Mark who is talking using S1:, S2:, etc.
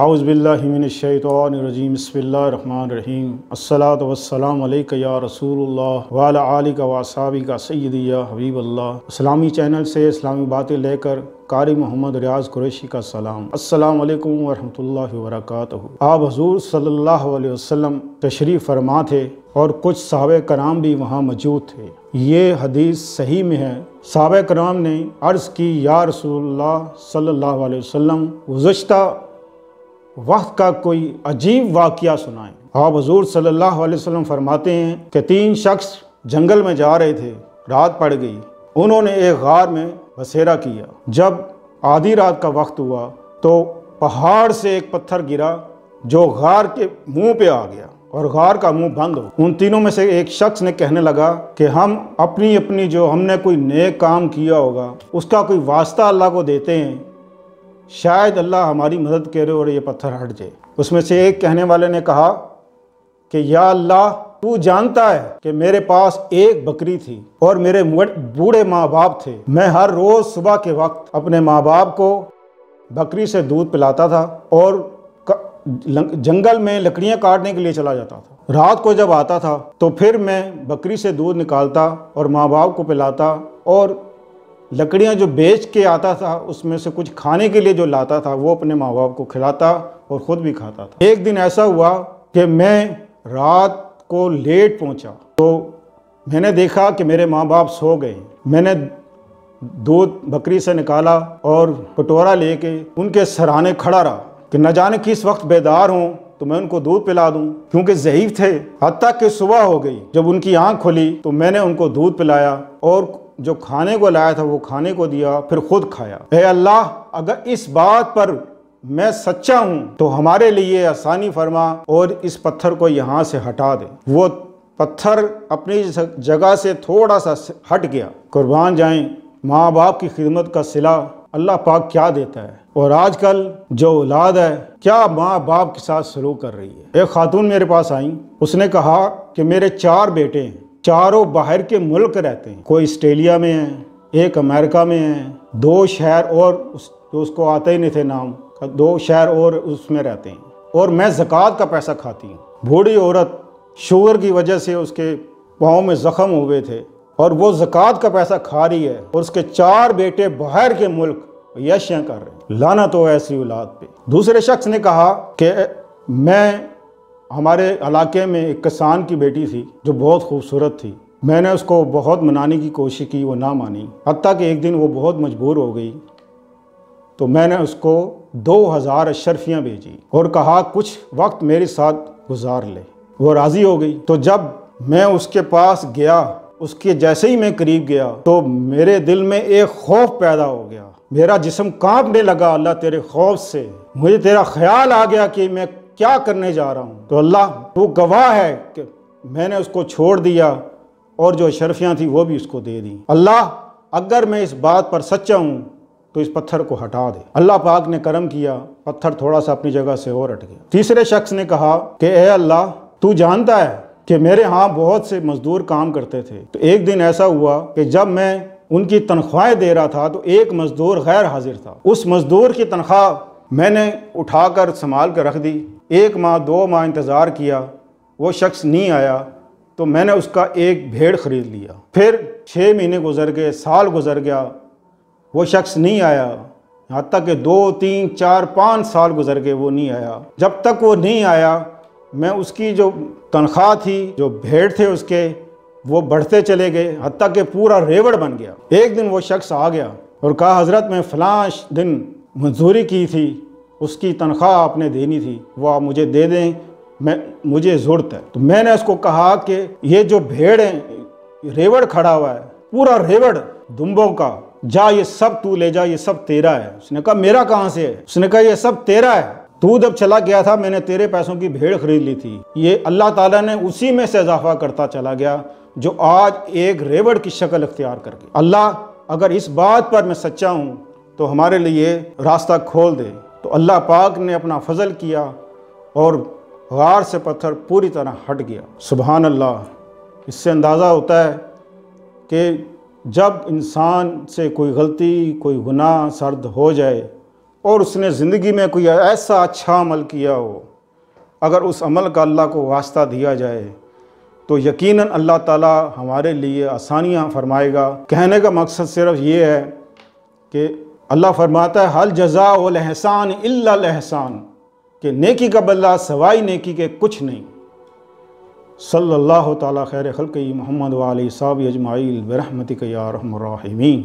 S1: आऊज़ुबिल्लाहि मिनश्शैतानिर्रजीम बिस्मिल्लाहिर्रहमानिर्रहीम अस्सलातु वस्सलामु अलैका या रसूलुल्लाह व अला आलिका व अस्हाबिका सय्यदी या हबीबल्लाह। इस्लामी चैनल से इस्लामी बातें लेकर कारी मोहम्मद रियाज़ कुरैशी का सलाम। अस्सलामु अलैकुम व रहमतुल्लाहि व बरकातहू। आप हुज़ूर सल्लल्लाहु अलैहि वसल्लम तशरीफ़ फरमा थे और कुछ सहाबे कराम भी वहाँ मौजूद थे। ये हदीस सही में है। सहाबे कराम ने अर्ज़ की, या रसूलुल्लाह सल्लल्लाहु अलैहि वसल्लम गुज़श्ता वक्त का कोई अजीब वाक़या सुनाएं। आप हुज़ूर सल्लल्लाहु अलैहि वसल्लम फरमाते हैं कि 3 शख्स जंगल में जा रहे थे, रात पड़ गई। उन्होंने एक गार में बसेरा किया। जब आधी रात का वक्त हुआ तो पहाड़ से एक पत्थर गिरा जो गार के मुंह पे आ गया और गार का मुंह बंद हो। उन तीनों में से एक शख्स ने कहने लगा कि हम अपनी अपनी जो हमने कोई नेक काम किया होगा उसका कोई वास्ता अल्लाह को देते हैं, शायद अल्लाह हमारी मदद करे और ये पत्थर हट जाए। उसमें से एक कहने वाले ने कहा कि या अल्लाह, तू जानता है कि मेरे पास एक बकरी थी और मेरे बूढ़े माँ बाप थे। मैं हर रोज़ सुबह के वक्त अपने माँ बाप को बकरी से दूध पिलाता था और जंगल में लकड़ियाँ काटने के लिए चला जाता था। रात को जब आता था तो फिर मैं बकरी से दूध निकालता और माँ बाप को पिलाता और लकड़ियाँ जो बेच के आता था उसमें से कुछ खाने के लिए जो लाता था वो अपने माँ बाप को खिलाता और ख़ुद भी खाता था। एक दिन ऐसा हुआ कि मैं रात को लेट पहुँचा तो मैंने देखा कि मेरे माँ बाप सो गए। मैंने दूध बकरी से निकाला और कटोरा लेके उनके सराहने खड़ा रहा कि न जाने किस वक्त बेदार हों तो मैं उनको दूध पिला दूं, क्योंकि ज़ईफ़ थे। हत्ता कि सुबह हो गई। जब उनकी आँख खुली तो मैंने उनको दूध पिलाया और जो खाने को लाया था वो खाने को दिया, फिर खुद खाया। ऐ अल्लाह, अगर इस बात पर मैं सच्चा हूँ तो हमारे लिए आसानी फरमा और इस पत्थर को यहाँ से हटा दे। वो पत्थर अपनी जगह से थोड़ा सा हट गया। कुर्बान जाएं, माँ बाप की खिदमत का सिला अल्लाह पाक क्या देता है। और आजकल जो औलाद है क्या माँ बाप के साथ सलूक कर रही है। एक खातून मेरे पास आई, उसने कहा कि मेरे 4 बेटे हैं, चारों बाहर के मुल्क रहते हैं। कोई ऑस्ट्रेलिया में है, एक अमेरिका में है, 2 शहर और जो उसको आते ही नहीं थे नाम, 2 शहर और उसमें रहते हैं। और मैं ज़कात का पैसा खाती हूँ। बूढ़ी औरत शुगर की वजह से उसके पाँव में ज़ख्म हुए थे और वो ज़कात का पैसा खा रही है और उसके 4 बेटे बाहर के मुल्क यशियाँ कर रहे हैं। लानत हो ऐसी औलाद पे। दूसरे शख्स ने कहा कि मैं हमारे इलाके में एक किसान की बेटी थी जो बहुत खूबसूरत थी। मैंने उसको बहुत मनाने की कोशिश की, वो ना मानी। हत्ता कि एक दिन वो बहुत मजबूर हो गई तो मैंने उसको 2000 अशरफियाँ भेजी और कहा कुछ वक्त मेरे साथ गुजार ले। वो राज़ी हो गई। तो जब मैं उसके पास गया, उसके जैसे ही मैं करीब गया तो मेरे दिल में एक खौफ पैदा हो गया। मेरा जिस्म कांपने लगा अल्लाह तेरे खौफ से। मुझे तेरा ख्याल आ गया कि मैं क्या करने जा रहा हूँ। तो अल्लाह तू गवाह है कि मैंने उसको छोड़ दिया और जो अशरफियाँ थी वो भी उसको दे दी। अल्लाह, अगर मैं इस बात पर सच्चा हूँ तो इस पत्थर को हटा दे। अल्लाह पाक ने करम किया, पत्थर थोड़ा सा अपनी जगह से और हट गया। तीसरे शख्स ने कहा कि ए अल्लाह, तू जानता है कि मेरे यहाँ बहुत से मजदूर काम करते थे। तो एक दिन ऐसा हुआ कि जब मैं उनकी तनख्वाहें दे रहा था तो एक मजदूर गैर हाजिर था। उस मजदूर की तनख्वाह मैंने उठाकर संभाल कर रख दी। 1 माह 2 माह इंतज़ार किया, वो शख्स नहीं आया तो मैंने उसका एक भेड़ ख़रीद लिया। फिर 6 महीने गुजर गए, साल गुजर गया, वो शख्स नहीं आया। यहाँ तक कि 2 3 4 5 साल गुजर गए, वो नहीं आया। जब तक वो नहीं आया मैं उसकी जो तनख्वाह थी, जो भेड़ थे उसके, वो बढ़ते चले गए, हत्ता कि पूरा रेवड़ बन गया। एक दिन वो शख्स आ गया और कहा, हज़रत मैं फ़लाँ दिन मजदूरी की थी, उसकी तनख्वाह आपने देनी थी, वो आप मुझे दे दें, मुझे ज़रूरत है। तो मैंने उसको कहा कि ये जो भेड़ है, रेवड़ खड़ा हुआ है, पूरा रेवड़ दुम्बों का, जा ये सब तू ले जा, ये सब तेरा है। उसने कहा मेरा कहाँ से है? उसने कहा ये सब तेरा है। तू जब चला गया था मैंने तेरे पैसों की भेड़ खरीद ली थी। ये अल्लाह ताला ने उसी में से इजाफा करता चला गया जो आज एक रेवड़ की शक्ल इख्तियार कर गई। अल्लाह, अगर इस बात पर मैं सच्चा हूँ तो हमारे लिए रास्ता खोल दे। तो अल्लाह पाक ने अपना फजल किया और गार से पत्थर पूरी तरह हट गया। सुबहान अल्लाह। इससे अंदाज़ा होता है कि जब इंसान से कोई गलती, कोई गुनाह सर्द हो जाए और उसने ज़िंदगी में कोई ऐसा अच्छा अमल किया हो, अगर उस अमल का अल्लाह को वास्ता दिया जाए तो यकीनन अल्लाह ताला हमारे लिए आसानियाँ फरमाएगा। कहने का मकसद सिर्फ ये है कि अल्लाह फरमाता है हल जज़ा वल एहसान इल्लल एहसान, कि नेकी का बदला सवाई नेकी के कुछ नहीं। सल्लल्लाहु ताला खैर खल्क़ि मोहम्मद व आलिहि सहाबी अजमाइन बिरहमतिक या अरहमर राहिमीन।